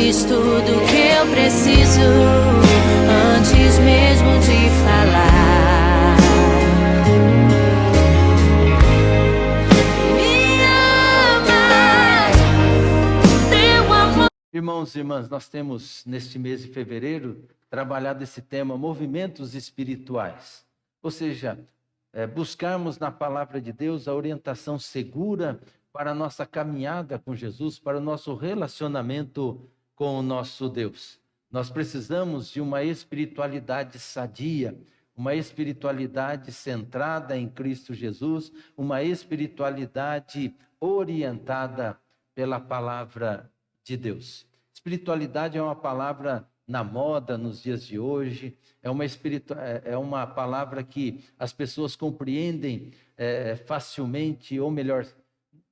diz tudo que eu preciso antes mesmo de falar. Me amas, teu amor. Irmãos e irmãs, nós temos neste mês de fevereiro trabalhado esse tema, movimentos espirituais. Ou seja, buscarmos na palavra de Deus a orientação segura para a nossa caminhada com Jesus, para o nosso relacionamento com o nosso Deus. Nós precisamos de uma espiritualidade sadia, uma espiritualidade centrada em Cristo Jesus, uma espiritualidade orientada pela palavra de Deus. Espiritualidade é uma palavra na moda nos dias de hoje, é uma palavra que as pessoas compreendem facilmente, ou melhor,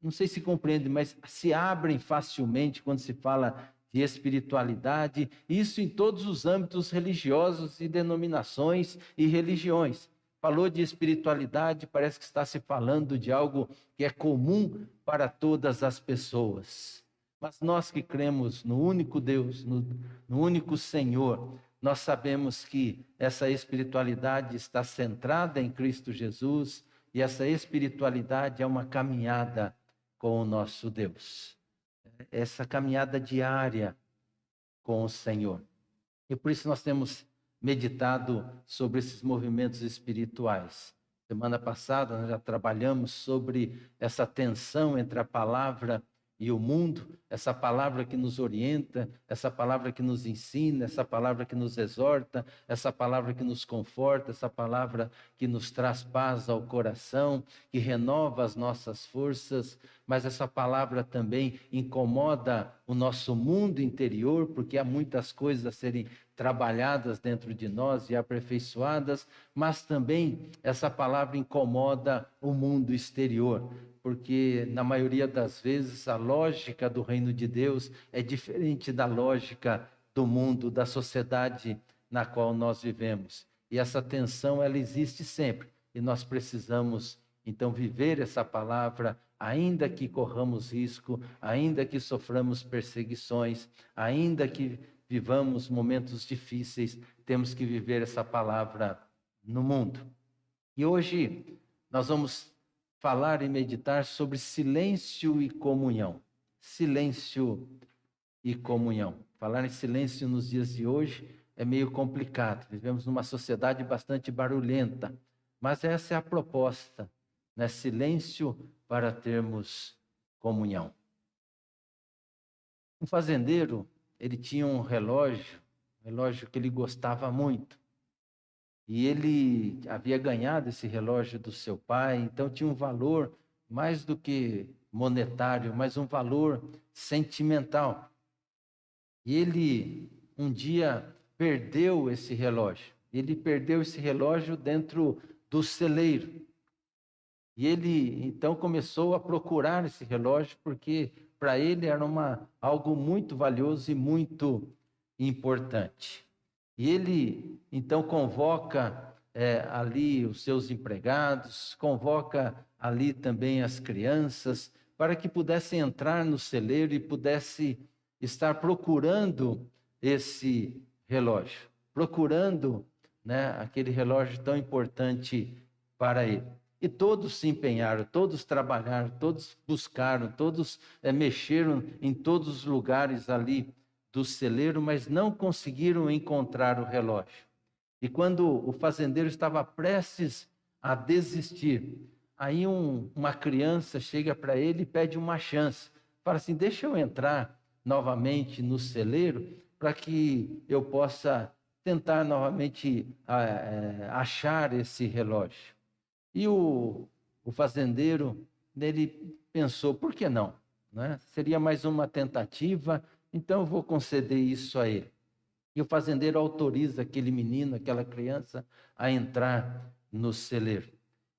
não sei se compreendem, mas se abrem facilmente quando se fala de espiritualidade, isso em todos os âmbitos religiosos e denominações e religiões. Falou de espiritualidade, parece que está se falando de algo que é comum para todas as pessoas. Mas nós que cremos no único Deus, no único Senhor, nós sabemos que essa espiritualidade está centrada em Cristo Jesus e essa espiritualidade é uma caminhada com o nosso Deus. Essa caminhada diária com o Senhor. E por isso nós temos meditado sobre esses movimentos espirituais. Semana passada nós já trabalhamos sobre essa tensão entre a palavra e o mundo, essa palavra que nos orienta, essa palavra que nos ensina, essa palavra que nos exorta, essa palavra que nos conforta, essa palavra que nos traz paz ao coração, que renova as nossas forças, mas essa palavra também incomoda o nosso mundo interior, porque há muitas coisas a serem trabalhadas dentro de nós e aperfeiçoadas, mas também essa palavra incomoda o mundo exterior, porque na maioria das vezes a lógica do reino de Deus é diferente da lógica do mundo, da sociedade na qual nós vivemos. E essa tensão, ela existe sempre, e nós precisamos então viver essa palavra, ainda que corramos risco, ainda que soframos perseguições, ainda que vivamos momentos difíceis, temos que viver essa palavra no mundo. E hoje nós vamos falar e meditar sobre silêncio e comunhão. Silêncio e comunhão. Falar em silêncio nos dias de hoje é meio complicado. Vivemos numa sociedade bastante barulhenta, mas essa é a proposta, né? Silêncio para termos comunhão. Um fazendeiro, ele tinha um relógio que ele gostava muito. E ele havia ganhado esse relógio do seu pai, então tinha um valor mais do que monetário, mas um valor sentimental. E ele um dia perdeu esse relógio. Ele perdeu esse relógio dentro do celeiro. E ele então começou a procurar esse relógio, porque para ele era algo muito valioso e muito importante. E ele então convoca ali os seus empregados, convoca ali também as crianças, para que pudessem entrar no celeiro e pudesse estar procurando esse relógio, procurando, né, aquele relógio tão importante para ele. E todos se empenharam, todos trabalharam, todos buscaram, todos mexeram em todos os lugares ali do celeiro, mas não conseguiram encontrar o relógio. E quando o fazendeiro estava prestes a desistir, aí uma criança chega para ele e pede uma chance. Fala assim, deixa eu entrar novamente no celeiro para que eu possa tentar novamente achar esse relógio. E o fazendeiro, ele pensou, por que não? Né? Seria mais uma tentativa, então eu vou conceder isso a ele. E o fazendeiro autoriza aquele menino, aquela criança, a entrar no celeiro.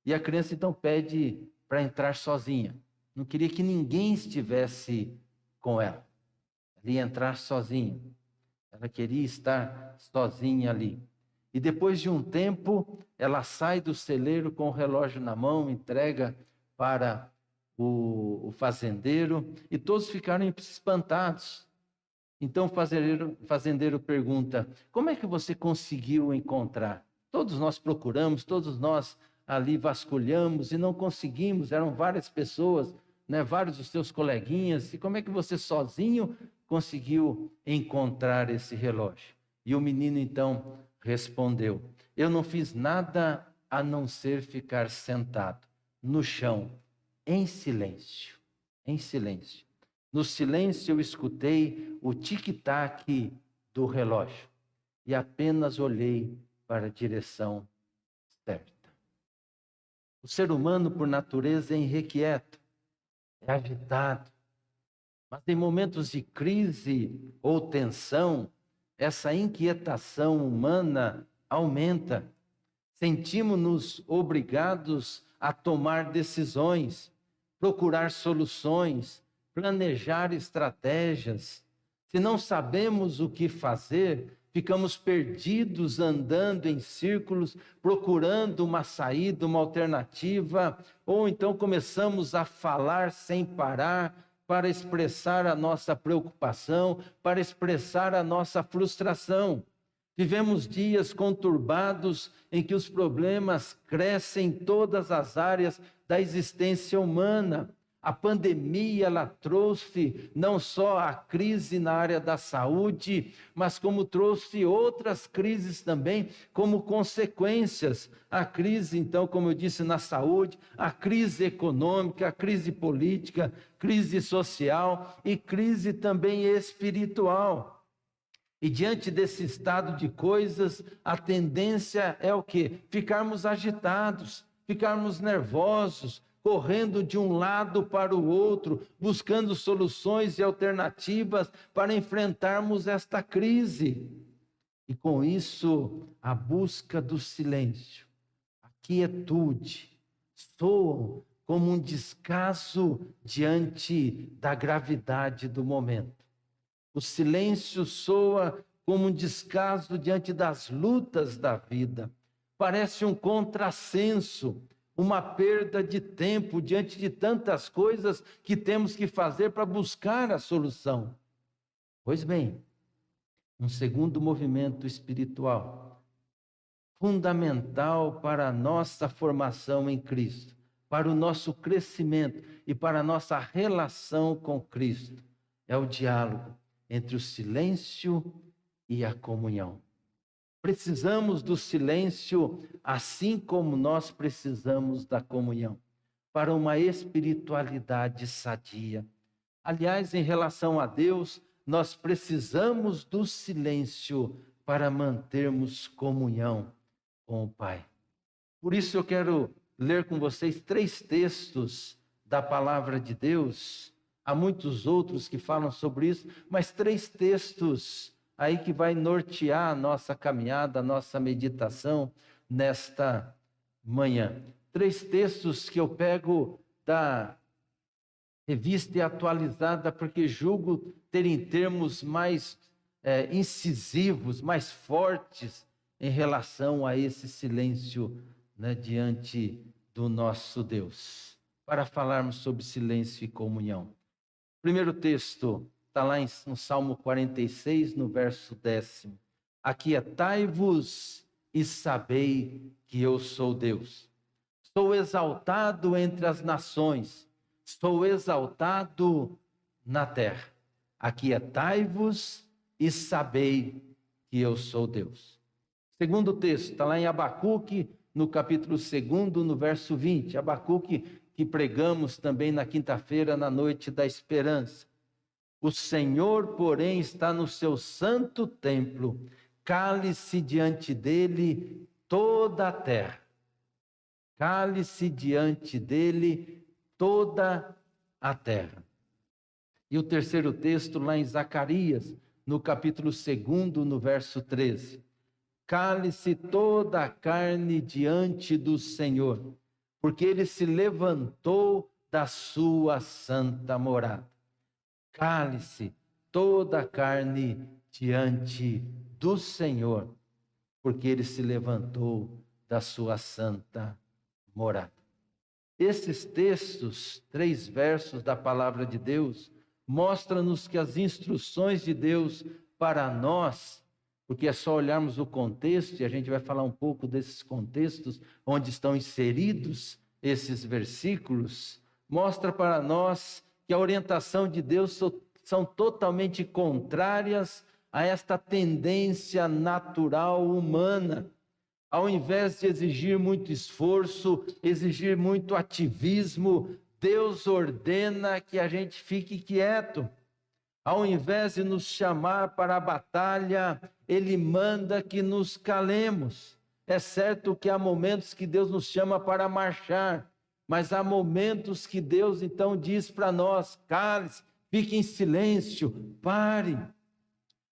E a criança então pede para entrar sozinha. Não queria que ninguém estivesse com ela. Ela ia entrar sozinha. Ela queria estar sozinha ali. E depois de um tempo, ela sai do celeiro com o relógio na mão, entrega para o fazendeiro, e todos ficaram espantados. Então o fazendeiro pergunta: como é que você conseguiu encontrar? Todos nós procuramos, todos nós ali vasculhamos e não conseguimos. Eram várias pessoas, né, vários dos seus coleguinhas. E como é que você sozinho conseguiu encontrar esse relógio? E o menino então respondeu: eu não fiz nada a não ser ficar sentado no chão, em silêncio, em silêncio. No silêncio eu escutei o tic-tac do relógio e apenas olhei para a direção certa. O ser humano, por natureza, é irrequieto, é agitado. Mas em momentos de crise ou tensão, essa inquietação humana aumenta. Sentimos-nos obrigados a tomar decisões, procurar soluções, planejar estratégias. Se não sabemos o que fazer, ficamos perdidos andando em círculos, procurando uma saída, uma alternativa, ou então começamos a falar sem parar para expressar a nossa preocupação, para expressar a nossa frustração. Vivemos dias conturbados em que os problemas crescem em todas as áreas da existência humana. A pandemia, ela trouxe não só a crise na área da saúde, mas como trouxe outras crises também como consequências. A crise, então, como eu disse, na saúde, a crise econômica, a crise política, crise social e crise também espiritual. E diante desse estado de coisas, a tendência é o quê? Ficarmos agitados, ficarmos nervosos, correndo de um lado para o outro, buscando soluções e alternativas para enfrentarmos esta crise. E com isso, a busca do silêncio, a quietude, soam como um descaso diante da gravidade do momento. O silêncio soa como um descaso diante das lutas da vida. Parece um contrassenso, uma perda de tempo diante de tantas coisas que temos que fazer para buscar a solução. Pois bem, um segundo movimento espiritual, fundamental para a nossa formação em Cristo, para o nosso crescimento e para a nossa relação com Cristo, é o diálogo entre o silêncio e a comunhão. Precisamos do silêncio, assim como nós precisamos da comunhão, para uma espiritualidade sadia. Aliás, em relação a Deus, nós precisamos do silêncio para mantermos comunhão com o Pai. Por isso eu quero ler com vocês 3 textos da palavra de Deus. Há muitos outros que falam sobre isso, mas 3 textos aí que vai nortear a nossa caminhada, a nossa meditação nesta manhã. 3 textos que eu pego da Revista Atualizada, porque julgo terem termos mais incisivos, mais fortes em relação a esse silêncio, né, diante do nosso Deus, para falarmos sobre silêncio e comunhão. Primeiro texto está lá no Salmo 46, no verso 10. Aquietai-vos e sabei que eu sou Deus. Sou exaltado entre as nações, sou exaltado na terra. Aquietai-vos e sabei que eu sou Deus. Segundo texto, está lá em Abacuque, no capítulo 2, no verso 20. Abacuque, que pregamos também na quinta-feira, na noite da esperança. O Senhor, porém, está no seu santo templo, cale-se diante dele toda a terra. Cale-se diante dele toda a terra. E o terceiro texto, lá em Zacarias, no capítulo 2, no verso 13. Cale-se toda a carne diante do Senhor, porque ele se levantou da sua santa morada. Cale-se toda a carne diante do Senhor, porque ele se levantou da sua santa morada. Esses textos, 3 versos da palavra de Deus, mostra-nos que as instruções de Deus para nós, porque é só olharmos o contexto, e a gente vai falar um pouco desses contextos onde estão inseridos esses versículos, mostra para nós que a orientação de Deus são totalmente contrárias a esta tendência natural humana. Ao invés de exigir muito esforço, exigir muito ativismo, Deus ordena que a gente fique quieto. Ao invés de nos chamar para a batalha, Ele manda que nos calemos. É certo que há momentos que Deus nos chama para marchar, mas há momentos que Deus então diz para nós: cale-se, fique em silêncio, pare.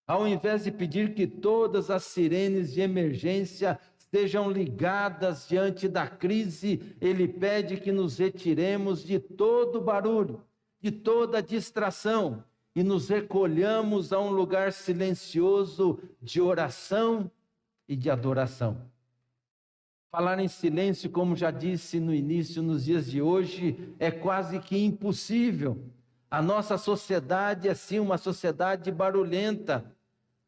Ao invés de pedir que todas as sirenes de emergência sejam ligadas diante da crise, Ele pede que nos retiremos de todo barulho, de toda distração, e nos recolhamos a um lugar silencioso de oração e de adoração. Falar em silêncio, como já disse no início, nos dias de hoje, é quase que impossível. A nossa sociedade é sim uma sociedade barulhenta,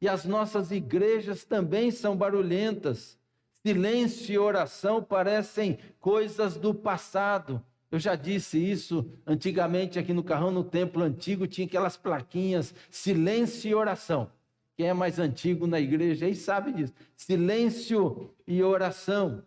e as nossas igrejas também são barulhentas. Silêncio e oração parecem coisas do passado. Eu já disse isso antigamente aqui no Carrão, no templo antigo, tinha aquelas plaquinhas, silêncio e oração. Quem é mais antigo na igreja aí sabe disso. Silêncio e oração.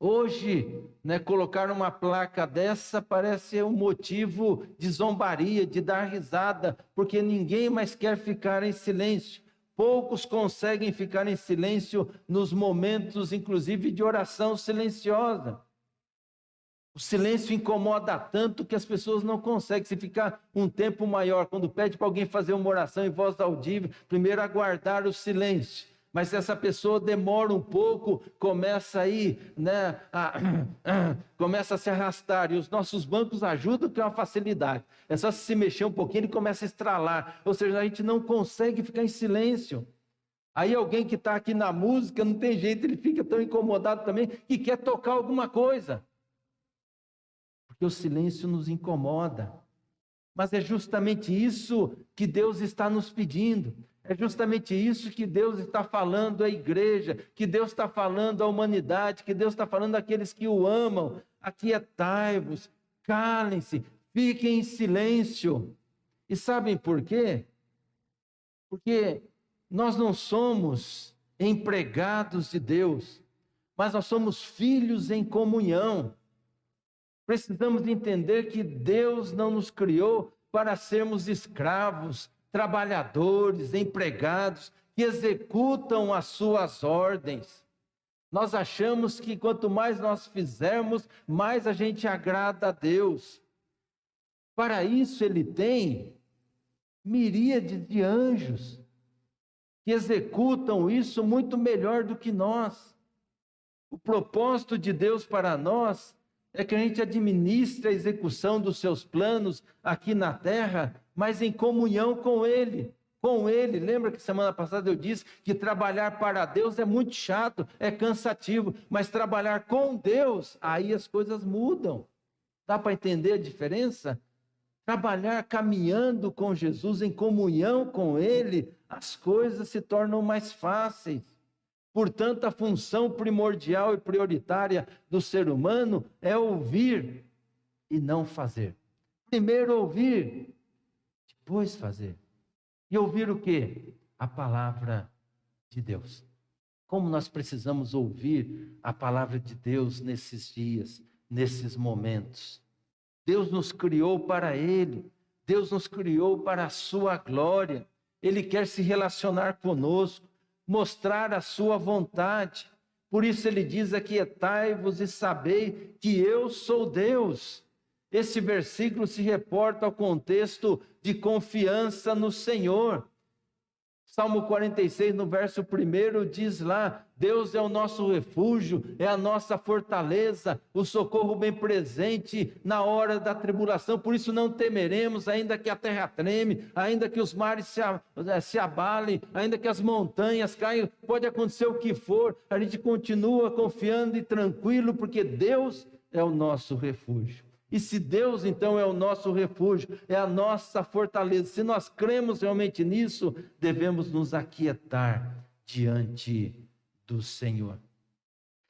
Hoje, colocar uma placa dessa parece um motivo de zombaria, de dar risada, porque ninguém mais quer ficar em silêncio. Poucos conseguem ficar em silêncio nos momentos, inclusive, de oração silenciosa. O silêncio incomoda tanto que as pessoas não conseguem. Se ficar um tempo maior, quando pede para alguém fazer uma oração em voz audível, primeiro aguardar o silêncio. Mas se essa pessoa demora um pouco, começa aí, começa a se arrastar. E os nossos bancos ajudam, que é uma facilidade. É só se mexer um pouquinho, ele começa a estralar. Ou seja, a gente não consegue ficar em silêncio. Aí alguém que está aqui na música, não tem jeito, ele fica tão incomodado também, que quer tocar alguma coisa. Porque o silêncio nos incomoda. Mas é justamente isso que Deus está nos pedindo. É justamente isso que Deus está falando à igreja, que Deus está falando à humanidade, que Deus está falando àqueles que o amam. Aquietai-vos, calem-se, fiquem em silêncio. E sabem por quê? Porque nós não somos empregados de Deus, mas nós somos filhos em comunhão. Precisamos entender que Deus não nos criou para sermos escravos, trabalhadores, empregados, que executam as suas ordens. Nós achamos que quanto mais nós fizermos, mais a gente agrada a Deus. Para isso Ele tem miríades de anjos que executam isso muito melhor do que nós. O propósito de Deus para nós é que a gente administre a execução dos seus planos aqui na terra, mas em comunhão com Ele. Com Ele. Lembra que semana passada eu disse que trabalhar para Deus é muito chato, é cansativo, mas trabalhar com Deus, aí as coisas mudam. Dá para entender a diferença? Trabalhar caminhando com Jesus, em comunhão com Ele, as coisas se tornam mais fáceis. Portanto, a função primordial e prioritária do ser humano é ouvir e não fazer. Primeiro ouvir, depois fazer. E ouvir o quê? A palavra de Deus. Como nós precisamos ouvir a palavra de Deus nesses dias, nesses momentos. Deus nos criou para Ele. Deus nos criou para a sua glória. Ele quer se relacionar conosco, mostrar a sua vontade. Por isso Ele diz: aquietai-vos e sabei que eu sou Deus. Esse versículo se reporta ao contexto de confiança no Senhor. Salmo 46, no verso 1, diz lá: Deus é o nosso refúgio, é a nossa fortaleza, o socorro bem presente na hora da tribulação. Por isso não temeremos, ainda que a terra treme, ainda que os mares se abalem, ainda que as montanhas caiam, pode acontecer o que for, a gente continua confiando e tranquilo, porque Deus é o nosso refúgio. E se Deus, então, é o nosso refúgio, é a nossa fortaleza, se nós cremos realmente nisso, devemos nos aquietar diante do Senhor.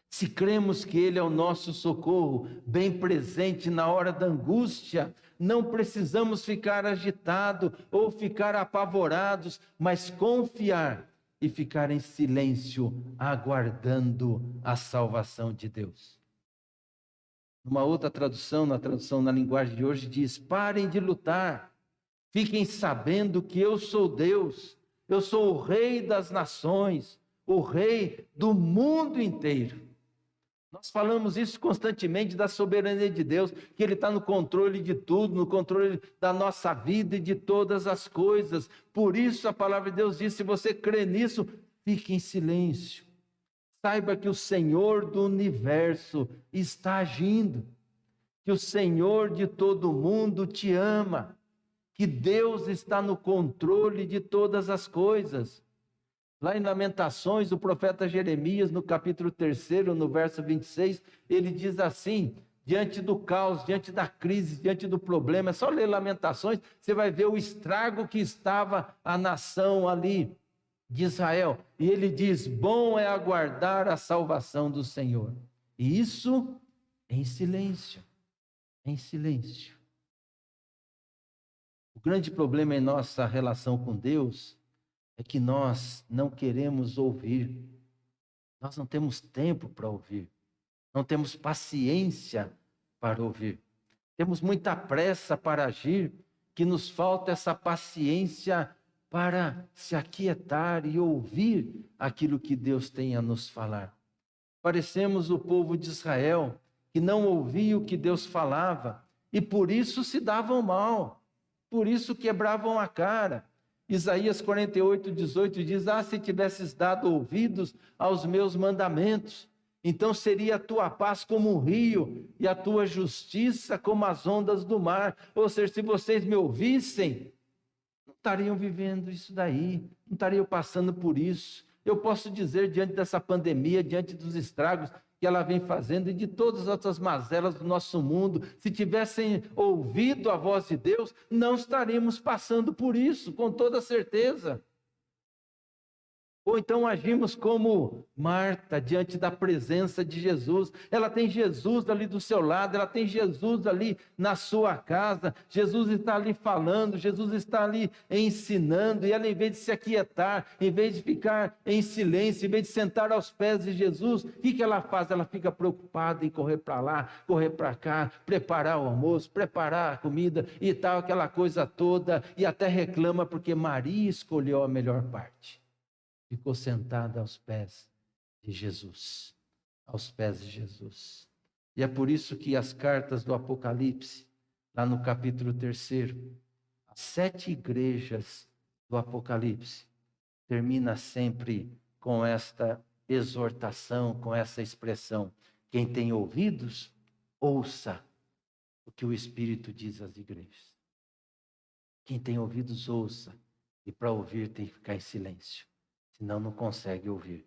Se cremos que Ele é o nosso socorro, bem presente na hora da angústia, não precisamos ficar agitados ou ficar apavorados, mas confiar e ficar em silêncio, aguardando a salvação de Deus. Numa outra tradução, na tradução na linguagem de hoje, diz: parem de lutar, fiquem sabendo que eu sou Deus, eu sou o Rei das nações, o Rei do mundo inteiro. Nós falamos isso constantemente da soberania de Deus, que Ele está no controle de tudo, no controle da nossa vida e de todas as coisas. Por isso a palavra de Deus diz: se você crê nisso, fique em silêncio. Saiba que o Senhor do universo está agindo, que o Senhor de todo mundo te ama, que Deus está no controle de todas as coisas. Lá em Lamentações, o profeta Jeremias, no capítulo 3, no verso 26, ele diz assim: diante do caos, diante da crise, diante do problema, é só ler Lamentações, você vai ver o estrago que estava a nação ali de Israel. E ele diz: bom é aguardar a salvação do Senhor. E isso em silêncio, em silêncio. O grande problema em nossa relação com Deus é que nós não queremos ouvir. Nós não temos tempo para ouvir. Não temos paciência para ouvir. Temos muita pressa para agir, que nos falta essa paciência para se aquietar e ouvir aquilo que Deus tem a nos falar. Parecemos o povo de Israel, que não ouvia o que Deus falava, e por isso se davam mal, por isso quebravam a cara. Isaías 48:18 diz: se tivesses dado ouvidos aos meus mandamentos, então seria a tua paz como um rio e a tua justiça como as ondas do mar. Ou seja, se vocês me ouvissem, não estariam vivendo isso daí, não estariam passando por isso. Eu posso dizer, diante dessa pandemia, diante dos estragos que ela vem fazendo e de todas as outras mazelas do nosso mundo, se tivessem ouvido a voz de Deus, não estaríamos passando por isso, com toda certeza. Ou então agimos como Marta diante da presença de Jesus. Ela tem Jesus ali do seu lado, ela tem Jesus ali na sua casa, Jesus está ali falando, Jesus está ali ensinando, e ela, em vez de se aquietar, em vez de ficar em silêncio, em vez de sentar aos pés de Jesus, o que ela faz? Ela fica preocupada em correr para lá, correr para cá, preparar o almoço, preparar a comida e tal, aquela coisa toda, e até reclama porque Maria escolheu a melhor parte. Ficou sentada aos pés de Jesus, aos pés de Jesus. E é por isso que as cartas do Apocalipse, lá no capítulo 3, as 7 igrejas do Apocalipse, termina sempre com esta exortação, com essa expressão: quem tem ouvidos, ouça o que o Espírito diz às igrejas. Quem tem ouvidos, ouça, e para ouvir tem que ficar em silêncio. Senão não consegue ouvir.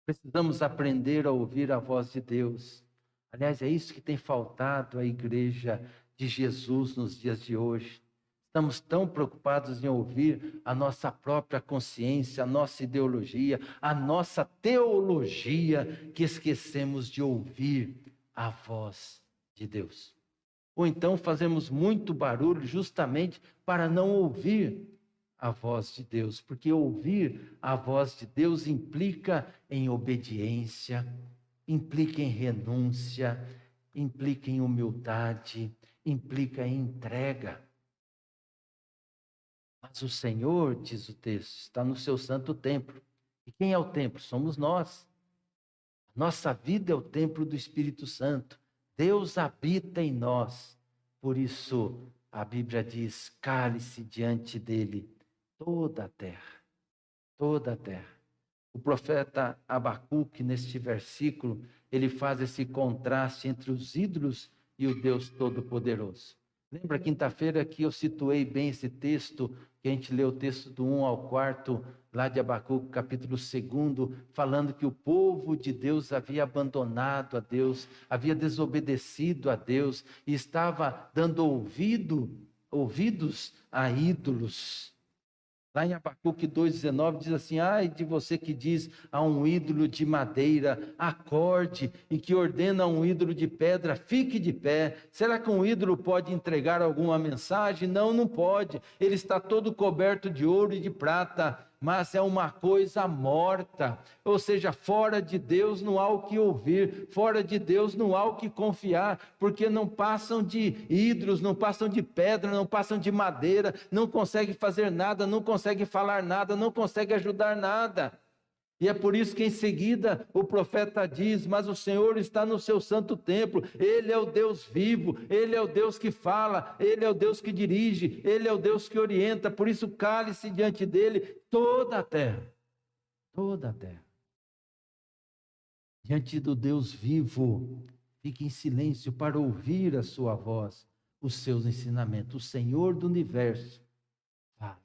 Precisamos aprender a ouvir a voz de Deus. Aliás, é isso que tem faltado à igreja de Jesus nos dias de hoje. Estamos tão preocupados em ouvir a nossa própria consciência, a nossa ideologia, a nossa teologia, que esquecemos de ouvir a voz de Deus. Ou então fazemos muito barulho justamente para não ouvir a voz de Deus, porque ouvir a voz de Deus implica em obediência, implica em renúncia, implica em humildade, implica em entrega. Mas o Senhor, diz o texto, está no seu santo templo. E quem é o templo? Somos nós. Nossa vida é o templo do Espírito Santo. Deus habita em nós. Por isso, a Bíblia diz: cale-se diante dele toda a terra, toda a terra. O profeta Abacuque, neste versículo, ele faz esse contraste entre os ídolos e o Deus Todo-Poderoso. Lembra quinta-feira que eu situei bem esse texto, que a gente leu o texto do 1 ao 4, lá de Abacuque, capítulo 2, falando que o povo de Deus havia abandonado a Deus, havia desobedecido a Deus e estava dando ouvidos a ídolos. Lá em Abacuque 2,19 diz assim: ai de você que diz a um ídolo de madeira, acorde, e que ordena a um ídolo de pedra, fique de pé. Será que um ídolo pode entregar alguma mensagem? Não, não pode. Ele está todo coberto de ouro e de prata, mas é uma coisa morta. Ou seja, fora de Deus não há o que ouvir, fora de Deus não há o que confiar, porque não passam de ídolos, não passam de pedra, não passam de madeira, não conseguem fazer nada, não conseguem falar nada, não conseguem ajudar nada. E é por isso que em seguida o profeta diz: mas o Senhor está no seu santo templo, Ele é o Deus vivo, Ele é o Deus que fala, Ele é o Deus que dirige, Ele é o Deus que orienta. Por isso cale-se diante dEle toda a terra, toda a terra. Diante do Deus vivo, fique em silêncio para ouvir a sua voz, os seus ensinamentos. O Senhor do universo fala,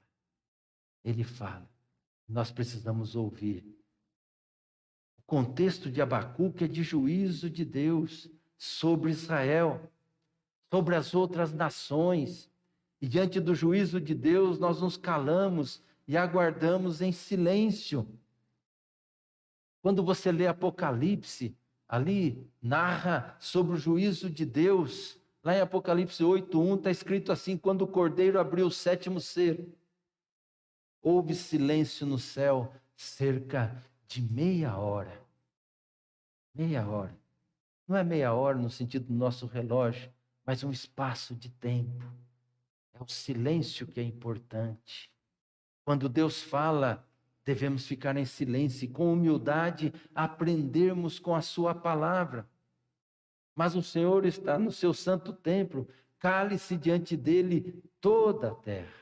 Ele fala, nós precisamos ouvir. O contexto de Abacuque é de juízo de Deus sobre Israel, sobre as outras nações. E diante do juízo de Deus, nós nos calamos e aguardamos em silêncio. Quando você lê Apocalipse, ali narra sobre o juízo de Deus. Lá em Apocalipse 8:1 está escrito assim: quando o Cordeiro abriu o 7º selo, houve silêncio no céu cerca de meia hora. Meia hora. Não é meia hora no sentido do nosso relógio, mas um espaço de tempo. É o silêncio que é importante. Quando Deus fala, devemos ficar em silêncio e com humildade aprendermos com a sua palavra. Mas o Senhor está no seu santo templo, cale-se diante dele toda a terra.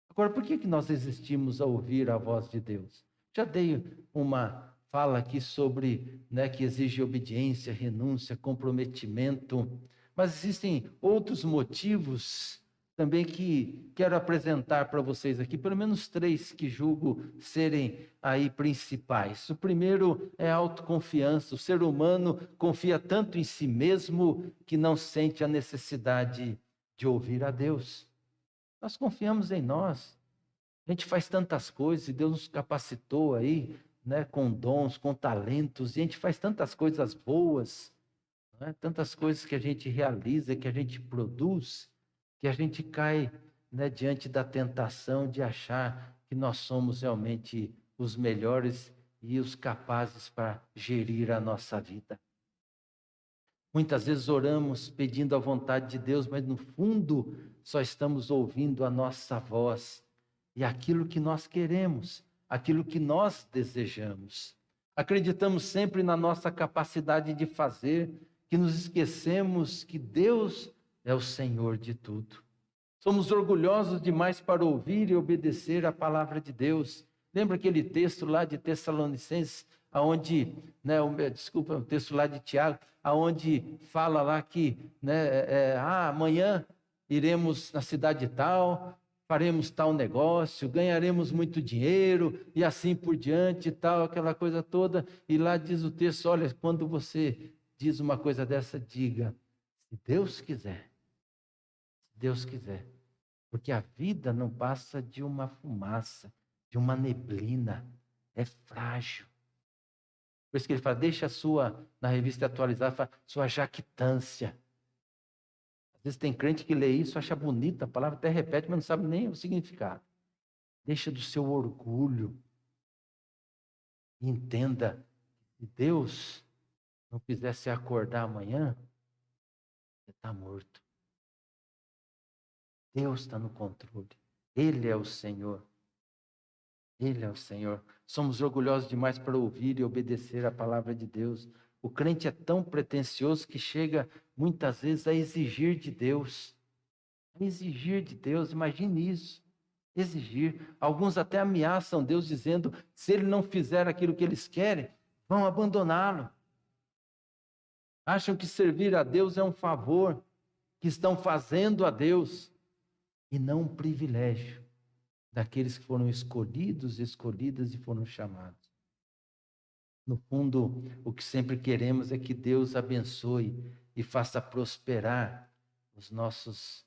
Agora, por que nós resistimos a ouvir a voz de Deus? Já dei uma fala aqui sobre, que exige obediência, renúncia, comprometimento, mas existem outros motivos também que quero apresentar para vocês aqui, pelo menos 3 que julgo serem aí principais. O primeiro é a autoconfiança. O ser humano confia tanto em si mesmo que não sente a necessidade de ouvir a Deus. Nós confiamos em nós. A gente faz tantas coisas e Deus nos capacitou aí, com dons, com talentos, e a gente faz tantas coisas boas, tantas coisas que a gente realiza, que a gente produz, que a gente cai, diante da tentação de achar que nós somos realmente os melhores e os capazes para gerir a nossa vida. Muitas vezes oramos pedindo a vontade de Deus, mas no fundo só estamos ouvindo a nossa voz e aquilo que nós queremos, aquilo que nós desejamos. Acreditamos sempre na nossa capacidade de fazer, que nos esquecemos que Deus é o Senhor de tudo. Somos orgulhosos demais para ouvir e obedecer a palavra de Deus. Lembra aquele texto lá de Tessalonicenses, aonde, o texto lá de Tiago, aonde fala lá que, amanhã iremos na cidade tal, faremos tal negócio, ganharemos muito dinheiro e assim por diante e tal, aquela coisa toda. E lá diz o texto: olha, quando você diz uma coisa dessa, diga, se Deus quiser. Se Deus quiser. Porque a vida não passa de uma fumaça, de uma neblina. É frágil. Por isso que ele fala, deixa na revista atualizada, fala, sua jactância. Às vezes tem crente que lê isso, acha bonita, a palavra até repete, mas não sabe nem o significado. Deixa do seu orgulho. E entenda, se Deus não quisesse acordar amanhã, você está morto. Deus está no controle. Ele é o Senhor. Ele é o Senhor. Somos orgulhosos demais para ouvir e obedecer a palavra de Deus. O crente é tão pretensioso que chega muitas vezes a exigir de Deus. A exigir de Deus, imagine isso. Exigir. Alguns até ameaçam Deus dizendo, se Ele não fizer aquilo que eles querem, vão abandoná-lo. Acham que servir a Deus é um favor. que estão fazendo a Deus, e não um privilégio daqueles que foram escolhidos, escolhidas e foram chamados. No fundo, o que sempre queremos é que Deus abençoe e faça prosperar os nossos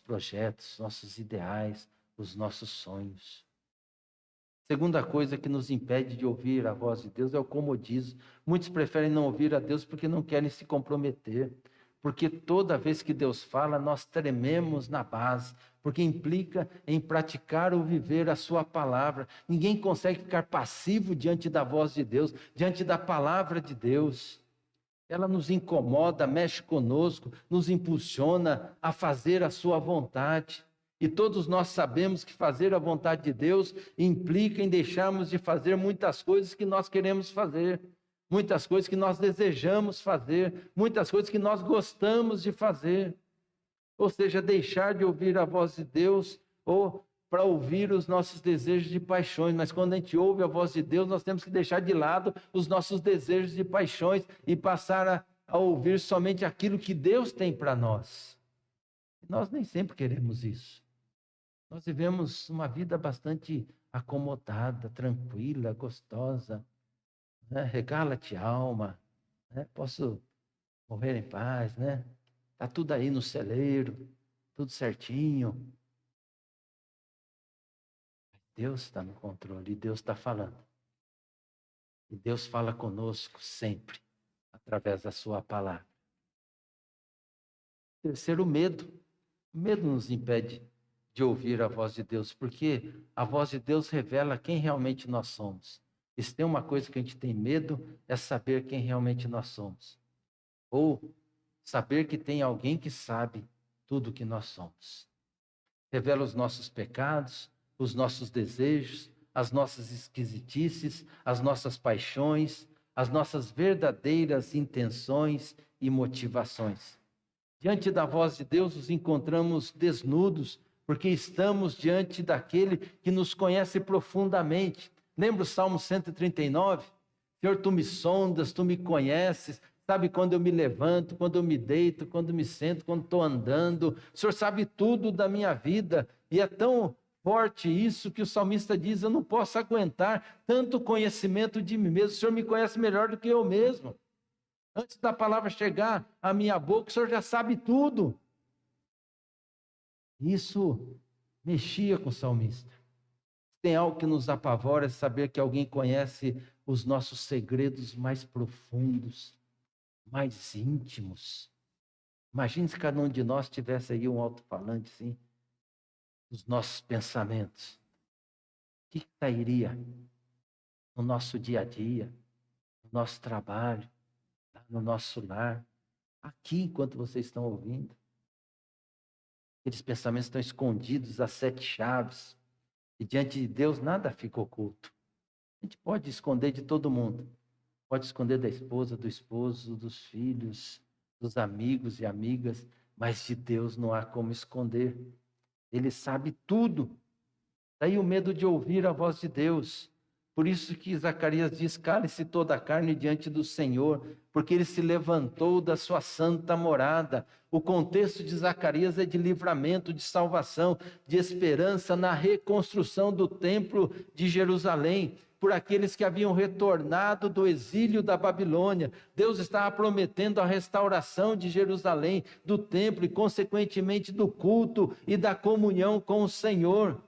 projetos, nossos ideais, os nossos sonhos. Segunda coisa que nos impede de ouvir a voz de Deus é o comodismo. Muitos preferem não ouvir a Deus porque não querem se comprometer. Porque toda vez que Deus fala, nós trememos na base, porque implica em praticar ou viver a sua palavra. Ninguém consegue ficar passivo diante da voz de Deus, diante da palavra de Deus. Ela nos incomoda, mexe conosco, nos impulsiona a fazer a sua vontade. E todos nós sabemos que fazer a vontade de Deus implica em deixarmos de fazer muitas coisas que nós queremos fazer, muitas coisas que nós desejamos fazer, muitas coisas que nós gostamos de fazer. Ou seja, deixar de ouvir a voz de Deus ou para ouvir os nossos desejos de paixões. Mas quando a gente ouve a voz de Deus, nós temos que deixar de lado os nossos desejos de paixões e passar a ouvir somente aquilo que Deus tem para nós. E nós nem sempre queremos isso. Nós vivemos uma vida bastante acomodada, tranquila, gostosa, né? Regala-te alma, né? Posso morrer em paz, né? Está tudo aí no celeiro, tudo certinho. Deus está no controle, e Deus está falando. E Deus fala conosco sempre, através da sua palavra. Terceiro, o medo. O medo nos impede de ouvir a voz de Deus, porque a voz de Deus revela quem realmente nós somos. E se tem uma coisa que a gente tem medo, é saber quem realmente nós somos. Ou saber que tem alguém que sabe tudo o que nós somos. Revela os nossos pecados, os nossos desejos, as nossas esquisitices, as nossas paixões, as nossas verdadeiras intenções e motivações. Diante da voz de Deus, nos encontramos desnudos, porque estamos diante daquele que nos conhece profundamente. Lembra o Salmo 139? Senhor, tu me sondas, tu me conheces, sabe quando eu me levanto, quando eu me deito, quando me sento, quando estou andando. O Senhor sabe tudo da minha vida, e é tão forte isso que o salmista diz: eu não posso aguentar tanto conhecimento de mim mesmo. O Senhor me conhece melhor do que eu mesmo. Antes da palavra chegar à minha boca, o Senhor já sabe tudo. Isso mexia com o salmista. Tem algo que nos apavora, é saber que alguém conhece os nossos segredos mais profundos, mais íntimos. Imagine se cada um de nós tivesse aí um alto-falante assim, os nossos pensamentos. O que sairia no nosso dia a dia, no nosso trabalho, no nosso lar, aqui enquanto vocês estão ouvindo? Aqueles pensamentos estão escondidos às 7 chaves. E diante de Deus nada fica oculto. A gente pode esconder de todo mundo. Pode esconder da esposa, do esposo, dos filhos, dos amigos e amigas. Mas de Deus não há como esconder. Ele sabe tudo. Daí o medo de ouvir a voz de Deus. Por isso que Zacarias diz: cale-se toda a carne diante do Senhor, porque ele se levantou da sua santa morada. O contexto de Zacarias é de livramento, de salvação, de esperança na reconstrução do templo de Jerusalém, por aqueles que haviam retornado do exílio da Babilônia. Deus estava prometendo a restauração de Jerusalém, do templo e, consequentemente, do culto e da comunhão com o Senhor.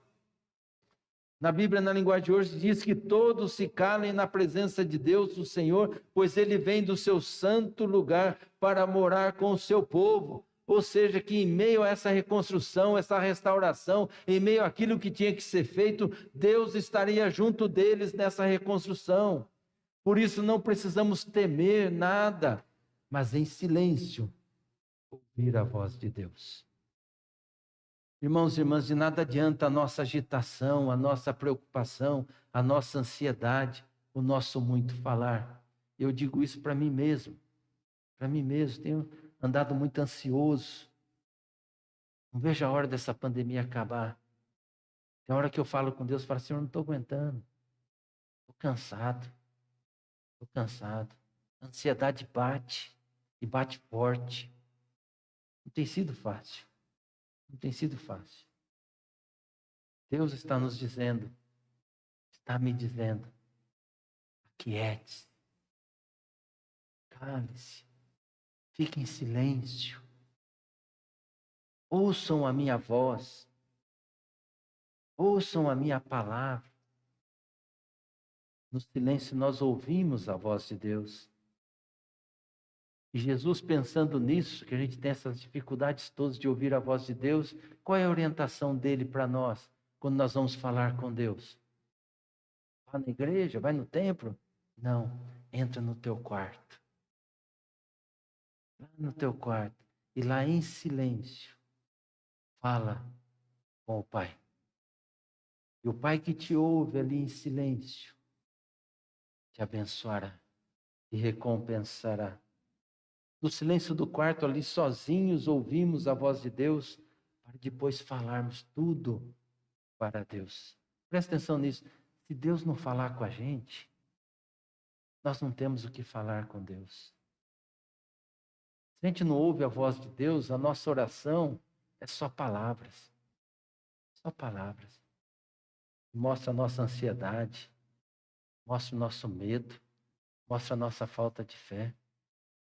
Na Bíblia, na linguagem de hoje, diz que todos se calem na presença de Deus, o Senhor, pois ele vem do seu santo lugar para morar com o seu povo. Ou seja, que em meio a essa reconstrução, essa restauração, em meio àquilo que tinha que ser feito, Deus estaria junto deles nessa reconstrução. Por isso não precisamos temer nada, mas em silêncio ouvir a voz de Deus. Irmãos e irmãs, de nada adianta a nossa agitação, a nossa preocupação, a nossa ansiedade, o nosso muito falar. Eu digo isso para mim mesmo. Para mim mesmo, tenho andado muito ansioso. Não vejo a hora dessa pandemia acabar. Tem hora que eu falo com Deus, falo: Senhor, não estou aguentando. Estou cansado. Estou cansado. A ansiedade bate, e bate forte. Não tem sido fácil. Não tem sido fácil. Deus está nos dizendo, está me dizendo, aquiete-se, cale-se, fique em silêncio, ouçam a minha voz, ouçam a minha palavra. No silêncio nós ouvimos a voz de Deus. E Jesus, pensando nisso, que a gente tem essas dificuldades todas de ouvir a voz de Deus, qual é a orientação dele para nós, quando nós vamos falar com Deus? Vai na igreja, vai no templo? Não, entra no teu quarto. Lá no teu quarto. E lá em silêncio, fala com o Pai. E o Pai que te ouve ali em silêncio, te abençoará e recompensará. No silêncio do quarto, ali sozinhos, ouvimos a voz de Deus, para depois falarmos tudo para Deus. Presta atenção nisso. Se Deus não falar com a gente, nós não temos o que falar com Deus. Se a gente não ouve a voz de Deus, a nossa oração é só palavras. Só palavras. Mostra a nossa ansiedade, mostra o nosso medo, mostra a nossa falta de fé.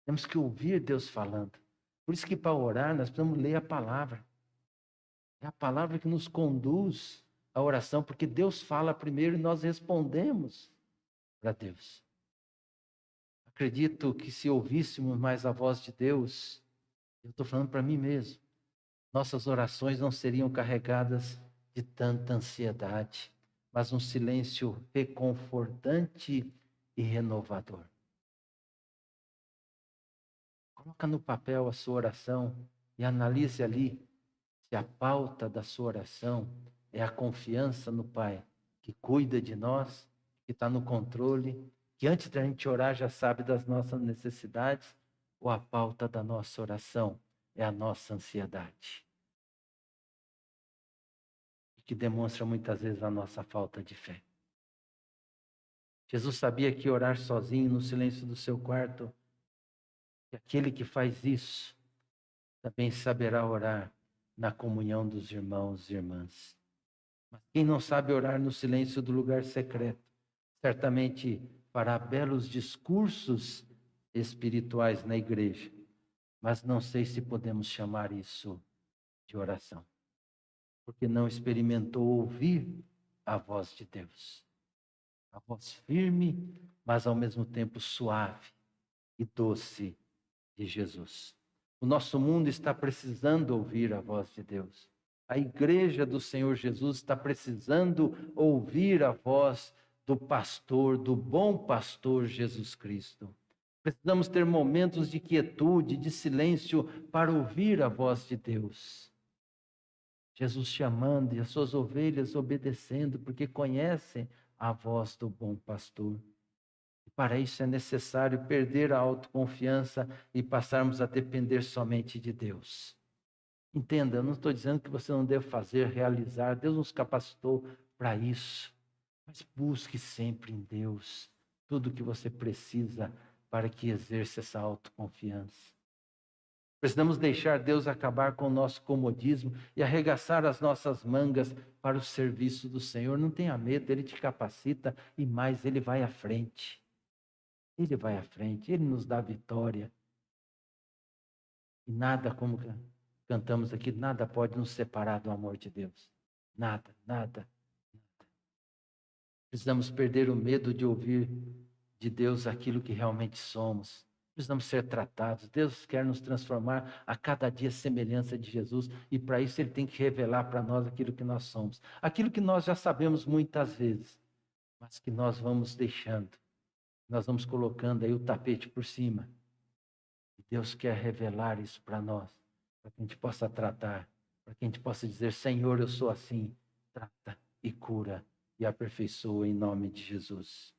Temos que ouvir Deus falando. Por isso que para orar nós precisamos ler a palavra. É a palavra que nos conduz à oração, porque Deus fala primeiro e nós respondemos para Deus. Acredito que se ouvíssemos mais a voz de Deus, eu estou falando para mim mesmo, nossas orações não seriam carregadas de tanta ansiedade, mas um silêncio reconfortante e renovador. Coloca no papel a sua oração e analise ali se a pauta da sua oração é a confiança no Pai, que cuida de nós, que está no controle, que antes da gente orar já sabe das nossas necessidades, ou a pauta da nossa oração é a nossa ansiedade, que demonstra muitas vezes a nossa falta de fé. Jesus sabia que orar sozinho no silêncio do seu quarto, que aquele que faz isso também saberá orar na comunhão dos irmãos e irmãs. Mas quem não sabe orar no silêncio do lugar secreto, certamente fará belos discursos espirituais na igreja, mas não sei se podemos chamar isso de oração, porque não experimentou ouvir a voz de Deus. A voz firme, mas ao mesmo tempo suave e doce de Jesus. O nosso mundo está precisando ouvir a voz de Deus. A igreja do Senhor Jesus está precisando ouvir a voz do pastor, do bom pastor Jesus Cristo. Precisamos ter momentos de quietude, de silêncio, para ouvir a voz de Deus. Jesus chamando e as suas ovelhas obedecendo, porque conhecem a voz do bom pastor. E para isso é necessário perder a autoconfiança e passarmos a depender somente de Deus. Entenda, eu não estou dizendo que você não deve fazer, realizar. Deus nos capacitou para isso. Mas busque sempre em Deus tudo o que você precisa para que exerça essa autoconfiança. Precisamos deixar Deus acabar com o nosso comodismo e arregaçar as nossas mangas para o serviço do Senhor. Não tenha medo, Ele te capacita e mais, Ele vai à frente. Ele vai à frente, Ele nos dá vitória. E nada, como cantamos aqui, nada pode nos separar do amor de Deus. Nada, nada, nada. Precisamos perder o medo de ouvir de Deus aquilo que realmente somos. Precisamos ser tratados. Deus quer nos transformar a cada dia semelhança de Jesus. E para isso Ele tem que revelar para nós aquilo que nós somos. Aquilo que nós já sabemos muitas vezes, mas que nós vamos deixando. Nós vamos colocando aí o tapete por cima. E Deus quer revelar isso para nós, para que a gente possa tratar, para que a gente possa dizer, Senhor, eu sou assim. Trata e cura e aperfeiçoa em nome de Jesus.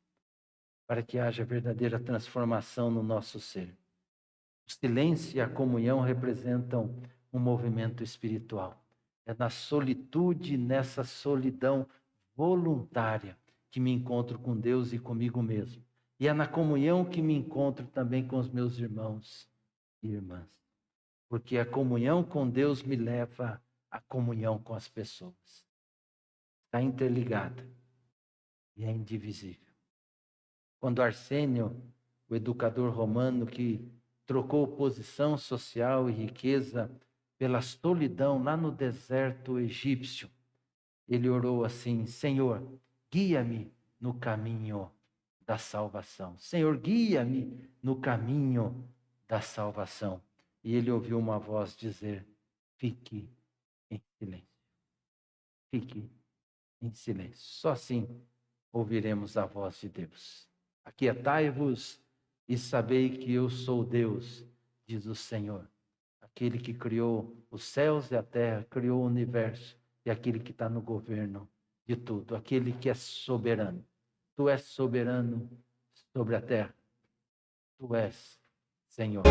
Para que haja verdadeira transformação no nosso ser. O silêncio e a comunhão representam um movimento espiritual. É na solitude, nessa solidão voluntária, que me encontro com Deus e comigo mesmo. E é na comunhão que me encontro também com os meus irmãos e irmãs. porque a comunhão com Deus me leva à comunhão com as pessoas. Está interligada e é indivisível. Quando Arsênio, o educador romano que trocou posição social e riqueza pela solidão lá no deserto egípcio, ele orou assim: Senhor, guia-me no caminho da salvação. Senhor, guia-me no caminho da salvação. E ele ouviu uma voz dizer: fique em silêncio. Fique em silêncio. Só assim ouviremos a voz de Deus. Aquietai-vos e sabei que eu sou Deus, diz o Senhor. Aquele que criou os céus e a terra, criou o universo, e aquele que está no governo de tudo, aquele que é soberano. Tu és soberano sobre a terra. Tu és Senhor.